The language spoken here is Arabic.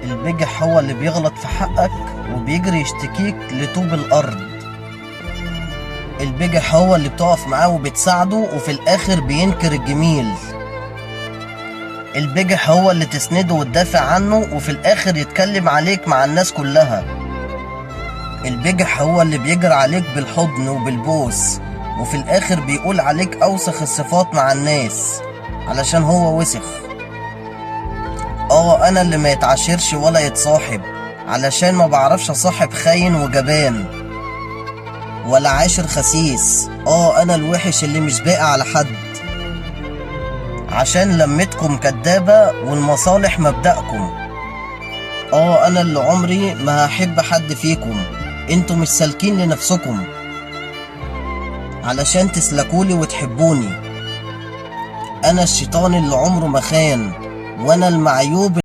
البجح هو اللي بيغلط في حقك وبيجري يشتكيك لطوب الأرض. البجح هو اللي بتقف معاه وبتساعده وفي الآخر بينكر الجميل. البجح هو اللي تسنده وتدافع عنه وفي الآخر يتكلم عليك مع الناس كلها. البجح هو اللي بيجري عليك بالحضن وبالبوس وفي الآخر بيقول عليك أوسخ الصفات مع الناس علشان هو وسخ. أنا اللي ما يتعاشرش ولا يتصاحب علشان ما بعرفش أصاحب خاين وجبان ولا عاشر خسيس. أنا الوحش اللي مش باقي على حد عشان لمتكم كدابة والمصالح مبدأكم. أنا اللي عمري ما هحب حد فيكم، انتوا مش سالكين لنفسكم علشان تسلكولي وتحبوني. أنا الشيطان اللي عمره ما خان وأنا المعيوب